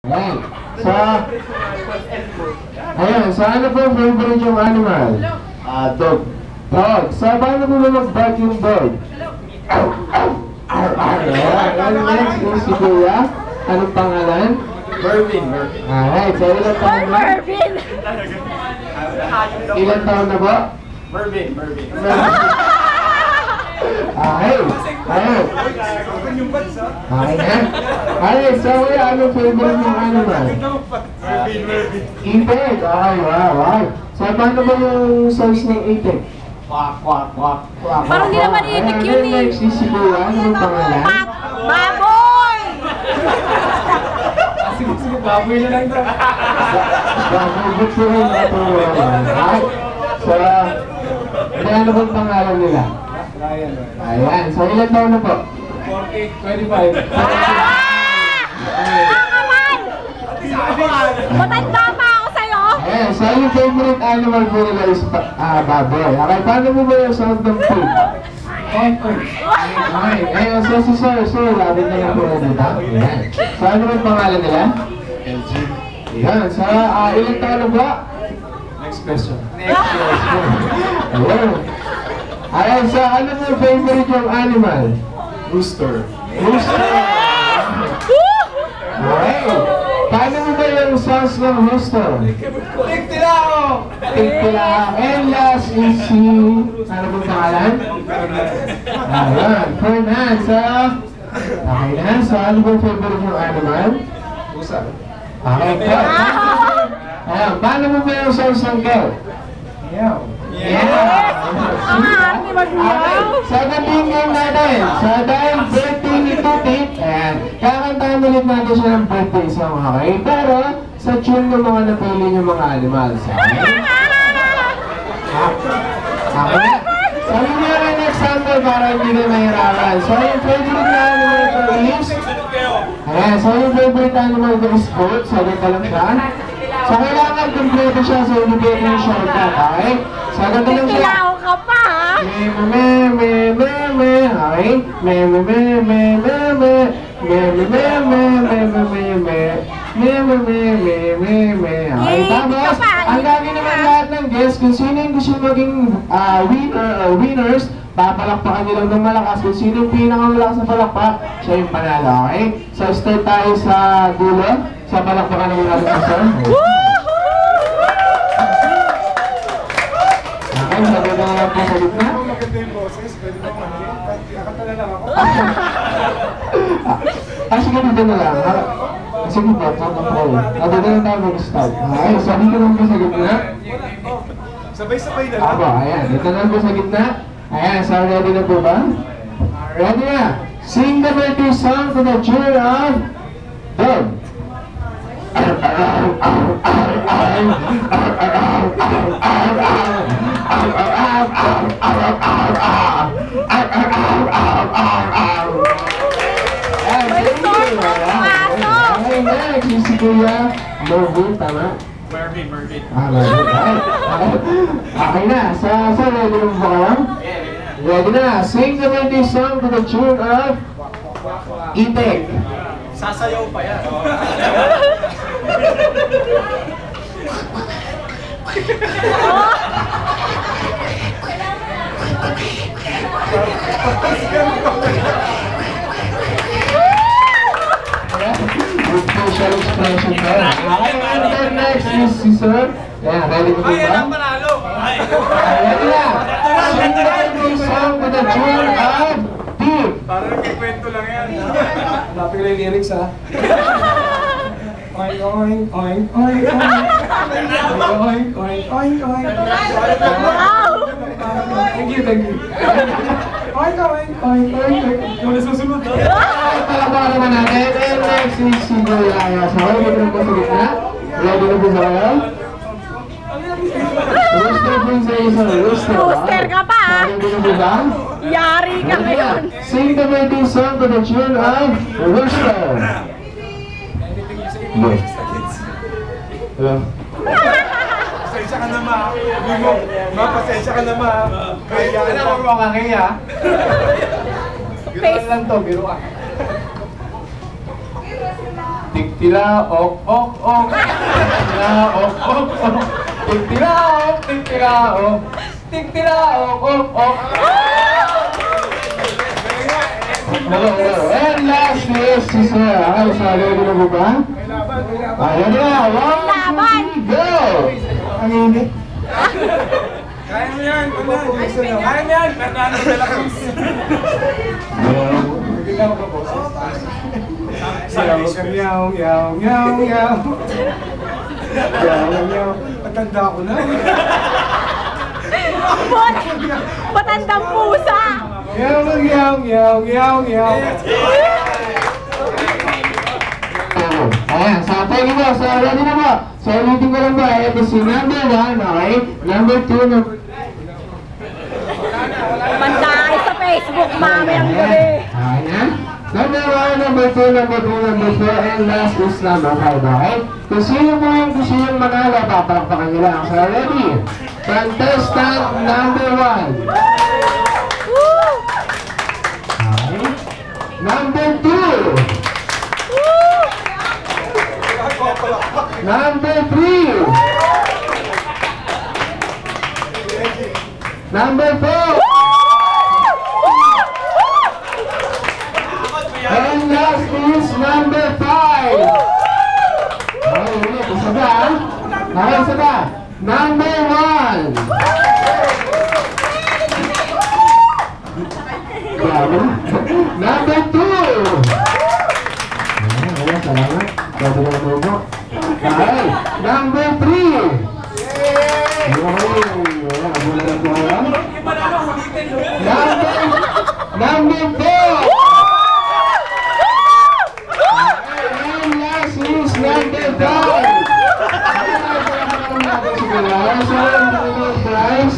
Ayan. Ayan, so ano po favorite yung animal? Dog. Dog. So, paano po ba mag-bark yung dog? Ayan, next is si Kuya. Anong pangalan? Mervin. Alright, so ilan taon na? Mervin! Ilan taon na po? Mervin. Okay. Ayun. Okay na. Alright, so Kuya, anong favorite yung animal? Mervin. Itik. Okay, wow. So, paano ba yung source ng itik? Quack. Parang hindi naman itik yun eh. Next is si Kuya. Anong pangalan? Baboy! Sige, baboy na lang daw. Good po rin ito. Alright. So, ano bang pangalan nila? Ryan. Ayan. So, ilan taon na po? 25. Kakaman! Matanda pa ako sa'yo! Ayan. So, yung favorite animal po nila is baboy. Okay, paano mo ba yung sound ng pig? Okay. Ayan. So, si Sir, labit na lang po na dito. Ayan. So, ano bang pangalan nila? LG. Ayan. So, ilan taon na ba? Next question. Ayan. Ayan, so ano mo favorite yung animal? Rooster. Rooster! Okay. Paano mo ba yung sounds ng rooster? Tigtilao! Tigtilao. And last is si... Ano bang pangalan? Ayan, Fernan. So, okay na. So, ano bang favorite yung animal? Pusa. Okay, cat. Ayan, paano mo ba yung sounds ng cat? Meow. Ang arte mag-meow! Sa gating game natin, so dahil birthday ni Tutit, ayan, kakantahan ulit natin siya ng birthday song, okay? Pero, sa tune ng mga napili niyo mga animals, okay? Okay? Sabi niyo rin next sample para hindi na mahirapan. So, yung favorite na animal ko is... Ayan, so yung favorite animal ko is goat, so ganito lang siya. So, kailangan kompleto siya, so ibigay ko yung shortcut, okay? So, ganito lang siya. Tilaw ka pa ha? Okay, tapos, ang gagawin naman lahat ng guests, kung sino yung gusto maging winner or winners, papalakpakan nyo lang ng malakas. Kung sino yung pinakamalakas na palakpak, siya yung panalo, okay? So, start tayo sa dulo. Sa palakpakan naman natin sa sir. Okay, sabi na lang po sa gitna. Maganda yung boses. Pwede ba kakanta na lang ako? Sige, dito na lang. Sige po, tapos dito na lang tayo mag-start. Okay, sabi ko lang po sa gitna. Sabay-sabay na lang. Apo, ayan. Dito na lang po sa gitna. Ayan, so ready na po ba? Ready na. Sing the birthday song to the tune of Dog. Okay, next si Kuya Mervin, tama? Mervin. Mervin. Okay na. So, ready na ba kayo? Ready na. Sing the birthday song to the tune of Itik. Sasayaw pa yan. With facial expression pa. Okay, and then next is si Sir. Ayan, ready ko ba? Ay, yan ang panalo. Ready na. Sing the birthday song to the tune of Deep. Parang nagkikwento lang yan. Lapit ko lang yung lyrics ha. Oink, oink, oink, oink, oink, oink, oink, oink. Thank you. Oink, oink, oink, oink. Yung nasusunod. Palakpakan naman natin. And next is si Kuya. So, ready na po sa gitna? Ready na po sa kayo? Rooster po sa isa. Rooster ka pa ha? Ready na po ba? Yari ka ngayon! Sing the birthday song to the tune of Rooster. Hello. Pasensya ka na ma. Sabi mo, pasensya ka na ma. Kaya na ako mga kaya. Biruan lang to, biruan. Tik Tigtilaok, ok, ok. Tigtilaok, ok, ok. Tigtilaok, tigtilaok. Tigtilaok, ok, ok. And last is si Sir. Ay, sabi ko na ba? Ayan na, Laban. 1, 2, 3, go! Ang init. Kaya mo yan, kaya mo yan. Fernando de la Cruz. Nagalaw ka po. Yaw ka yaw, yaw, yaw, yaw. Yaw, yaw. Matanda ko na. Matandang pusa. Yaw, yaw, yaw, yaw, yaw. Ayan, sa pwede ba? Sa ready na ba? So, ulitin ko lang ba? Ito si number 1, okay? Number 2, Manda kayo sa Facebook, mami, ang gabi. okay na? Number 1, number 2, number 3, number 4, and last is number 5, okay? Kung sino mo yung gusto yung manalo, papalakpakan nyo lang. So, ready? Contestant number 1. Woo! Okay. Number 2. Number 3. Number 4. And last is number 5. Okay, ulit. Isa ba? Okay, isa ba? Number 1. Number 2. Ayan, salamat. Grabe ka na po. Okay, number 3. Number 4. And last is number 5. Prize.